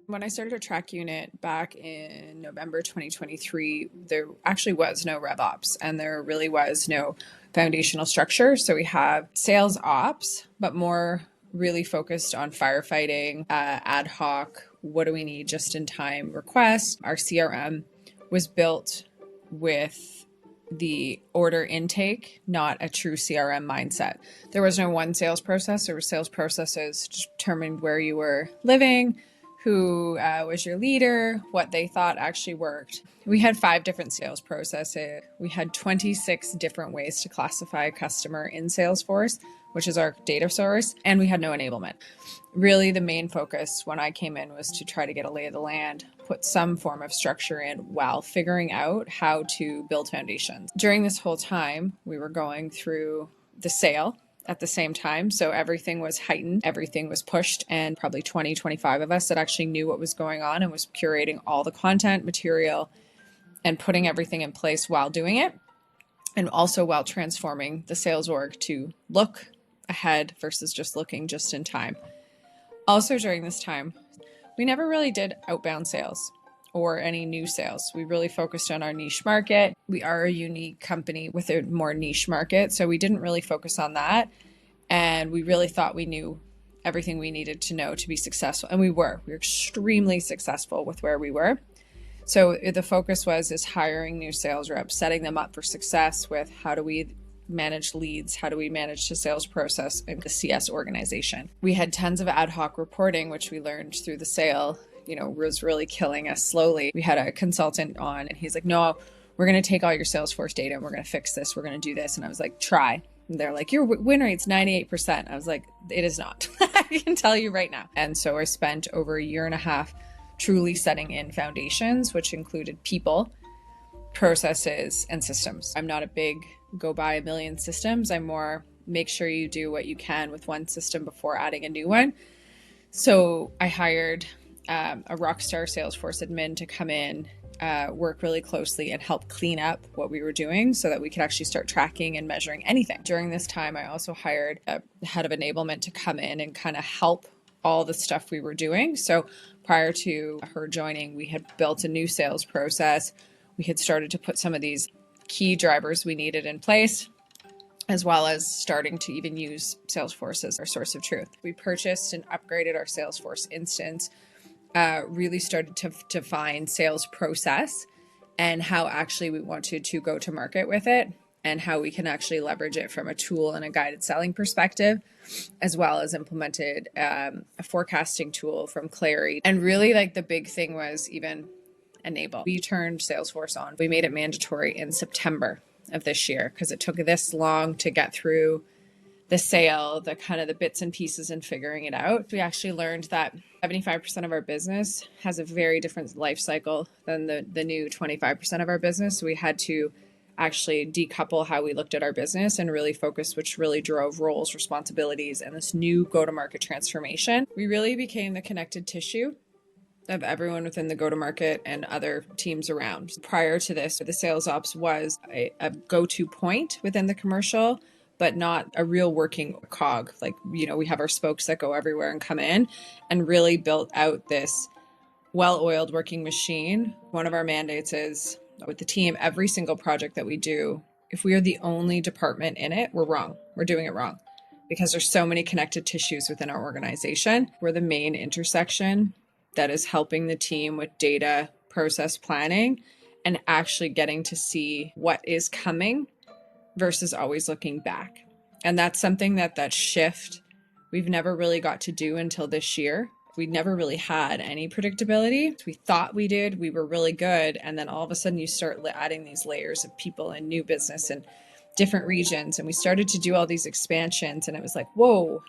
When I started at Trackunit back in November 2023, there actually was no RevOps and there really was no foundational structure. So we have sales ops, but more really focused on firefighting, ad hoc, what do we need just in time requests. Our CRM was built with the order intake, not a true CRM mindset. There was no one sales process. There were sales processes determined where you were living, who was your leader, what they thought actually worked. We had 5 different sales processes. We had 26 different ways to classify a customer in Salesforce, which is our data source, and we had no enablement. Really, the main focus when I came in was to try to get a lay of the land, put some form of structure in while figuring out how to build foundations. During this whole time, we were going through the sale at the same time. So everything was heightened, everything was pushed, and probably 20, 25 of us that actually knew what was going on and was curating all the content, material, and putting everything in place while doing it. And also while transforming the sales org to look ahead versus just looking just in time. Also during this time, we never really did outbound sales or any new sales. We really focused on our niche market. We are a unique company with a more niche market, so we didn't really focus on that. And we really thought we knew everything we needed to know to be successful. And we were extremely successful with where we were. So the focus is hiring new sales reps, setting them up for success with how do we manage leads, how do we manage the sales process in the CS organization. We had tons of ad hoc reporting, which we learned through the sale, was really killing us slowly. We had a consultant on and he's like, no, we're going to take all your Salesforce data and we're going to fix this. We're going to do this. And I was like, try. And they're like, your win rate's 98%. I was like, it is not. I can tell you right now. And so I spent over a year and a half truly setting in foundations, which included people, processes, and systems. I'm not a big go buy a million systems. I'm more make sure you do what you can with one system before adding a new one. So I hired a rock star Salesforce admin to come in, work really closely and help clean up what we were doing so that we could actually start tracking and measuring anything. During this time, I also hired a head of enablement to come in and kind of help all the stuff we were doing. So prior to her joining, we had built a new sales process. We had started to put some of these key drivers we needed in place, as well as starting to even use Salesforce as our source of truth. We purchased and upgraded our Salesforce instance, really started to define sales process and how actually we wanted to go to market with it and how we can actually leverage it from a tool and a guided selling perspective, as well as implemented a forecasting tool from Clary. And really the big thing was even enable. We turned Salesforce on. We made it mandatory in September of this year because it took this long to get through the sale, the kind of the bits and pieces and figuring it out. We actually learned that 75% of our business has a very different life cycle than the new 25% of our business. So we had to actually decouple how we looked at our business and really focus, which really drove roles, responsibilities, and this new go-to-market transformation. We really became the connected tissue of everyone within the go-to-market and other teams around. Prior to this, the sales ops was a go-to point within the commercial, but not a real working cog. We have our spokes that go everywhere and come in, and really built out this well-oiled working machine. One of our mandates is with the team, every single project that we do, if we are the only department in it, we're wrong. We're doing it wrong because there's so many connected tissues within our organization. We're the main intersection that is helping the team with data, process planning, and actually getting to see what is coming versus always looking back. And that's something that shift we've never really got to do until this year. We never really had any predictability. We thought we did. We were really good. And then all of a sudden you start adding these layers of people and new business and different regions. And we started to do all these expansions and it was like, whoa,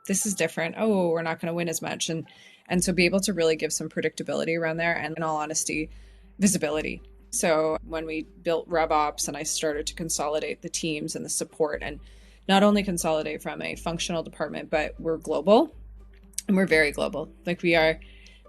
this is different. Oh, we're not going to win as much. And so be able to really give some predictability around there and in all honesty, visibility. So when we built RevOps and I started to consolidate the teams and the support and not only consolidate from a functional department, but we're global and we're very global. We are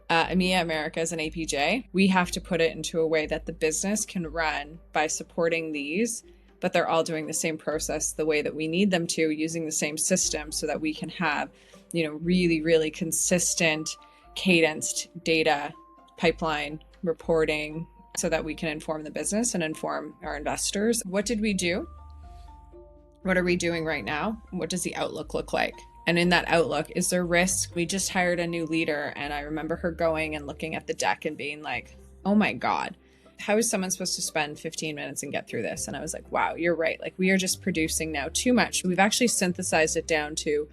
EMEA, Americas, and APJ. We have to put it into a way that the business can run by supporting these, but they're all doing the same process the way that we need them to, using the same system so that we can have, really, really consistent cadenced data pipeline reporting so that we can inform the business and inform our investors. What did we do? What are we doing right now? What does the outlook look like? And in that outlook, is there risk? We just hired a new leader, and I remember her going and looking at the deck and being like, oh my God, how is someone supposed to spend 15 minutes and get through this? And I was like, wow, you're right. Like, we are just producing now too much. We've actually synthesized it down to,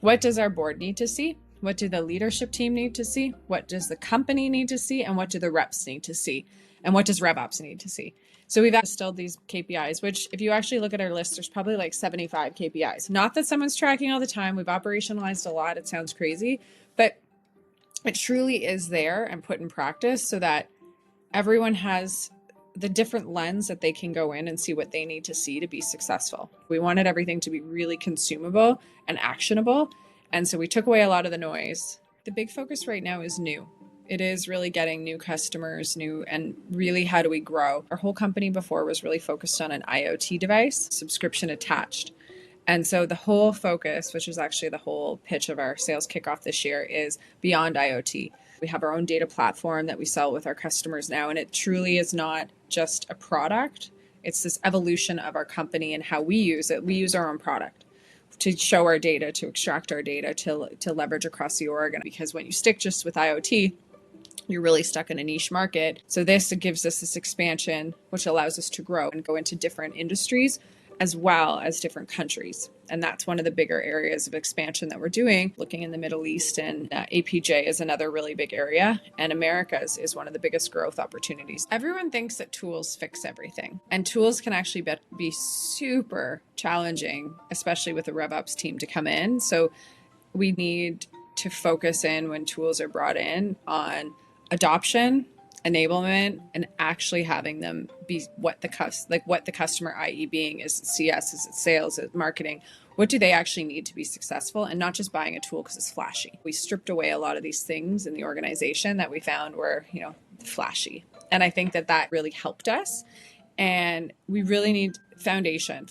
what does our board need to see? What do the leadership team need to see? What does the company need to see? And what do the reps need to see? And what does RevOps need to see? So we've distilled these KPIs, which if you actually look at our list, there's probably like 75 KPIs. Not that someone's tracking all the time. We've operationalized a lot. It sounds crazy, but it truly is there and put in practice so that everyone has the different lens that they can go in and see what they need to see to be successful. We wanted everything to be really consumable and actionable. And so we took away a lot of the noise. The big focus right now is new. It is really getting new customers, and really how do we grow? Our whole company before was really focused on an IoT device, subscription attached. And so the whole focus, which is actually the whole pitch of our sales kickoff this year, is beyond IoT. We have our own data platform that we sell with our customers now, and it truly is not just a product. It's this evolution of our company and how we use it. We use our own product to show our data, to extract our data, to leverage across the org. Because when you stick just with IoT, you're really stuck in a niche market. So this gives us this expansion, which allows us to grow and go into different industries as well as different countries. And that's one of the bigger areas of expansion that we're doing, looking in the Middle East, and APJ is another really big area. And Americas is one of the biggest growth opportunities. Everyone thinks that tools fix everything, and tools can actually be super challenging, especially with the RevOps team to come in. So we need to focus in when tools are brought in on adoption, enablement, and actually having them be what the customer, i.e. being, is it CS, is it sales, is it marketing? What do they actually need to be successful, and not just buying a tool because it's flashy. We stripped away a lot of these things in the organization that we found were, flashy. And I think that really helped us. And we really need foundation.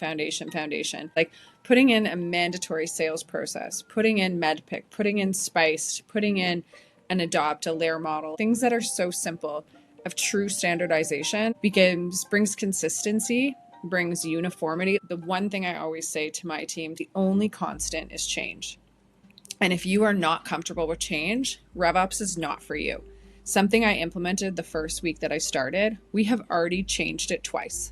Like putting in a mandatory sales process, putting in MedPick, putting in Spiced, putting in an Adopt, a layer model, things that are so simple of true standardization brings consistency, brings uniformity. The one thing I always say to my team, the only constant is change. And if you are not comfortable with change, RevOps is not for you. Something I implemented the first week that I started, we have already changed it twice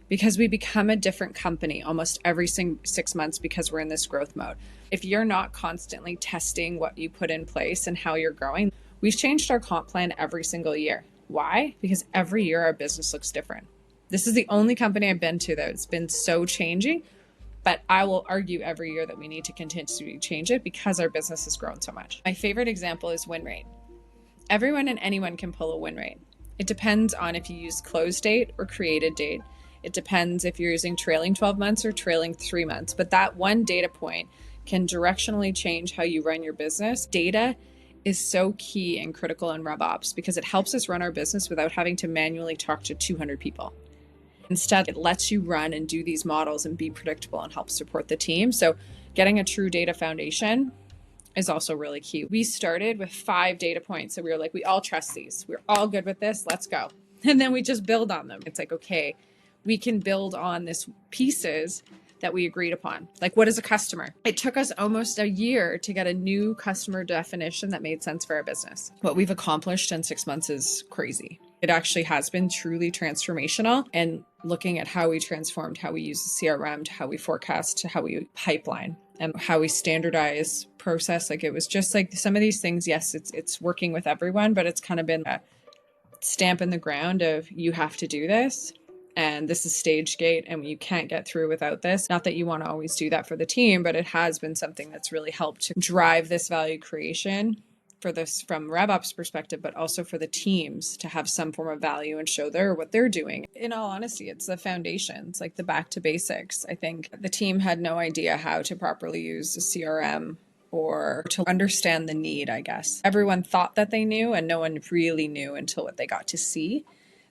because we become a different company almost every 6 months because we're in this growth mode. If you're not constantly testing what you put in place and how you're growing, we've changed our comp plan every single year. Why? Because every year our business looks different. This is the only company I've been to that it's been so changing, but I will argue every year that we need to continuously change it because our business has grown so much. My favorite example is win rate. Everyone and anyone can pull a win rate. It depends on if you use close date or created date. It depends if you're using trailing 12 months or trailing 3 months, but that one data point can directionally change how you run your business. Data is so key and critical in RevOps because it helps us run our business without having to manually talk to 200 people. Instead, it lets you run and do these models and be predictable and help support the team. So getting a true data foundation is also really key. We started with 5 data points. So we were like, we all trust these. We're all good with this. Let's go. And then we just build on them. It's like, okay, we can build on this pieces that we agreed upon. Like, what is a customer? It took us almost a year to get a new customer definition that made sense for our business. What we've accomplished in 6 months is crazy. It actually has been truly transformational, and looking at how we transformed, how we use the CRM, to how we forecast, to how we pipeline, and how we standardize process. Like, it was just like some of these things, yes, it's working with everyone, but it's kind of been a stamp in the ground of you have to do this. And this is stage gate and you can't get through without this. Not that you want to always do that for the team, but it has been something that's really helped to drive this value creation for this from RevOps perspective, but also for the teams to have some form of value and show what they're doing. In all honesty, it's the foundations, like the back to basics. I think the team had no idea how to properly use the CRM or to understand the need, I guess. Everyone thought that they knew, and no one really knew until what they got to see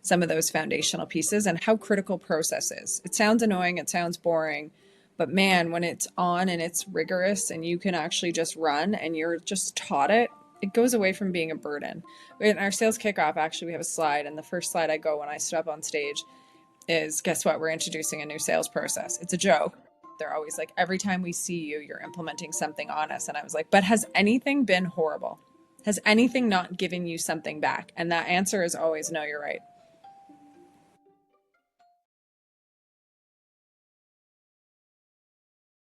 some of those foundational pieces and how critical process is. It sounds annoying, it sounds boring, but man, when it's on and it's rigorous and you can actually just run and you're just taught it it goes away from being a burden. In our sales kickoff, actually, we have a slide, and the first slide I go when I step on stage is, guess what? We're introducing a new sales process. It's a joke. They're always like, every time we see you, you're implementing something on us. And I was like, but has anything been horrible? Has anything not given you something back? And that answer is always, no, you're right.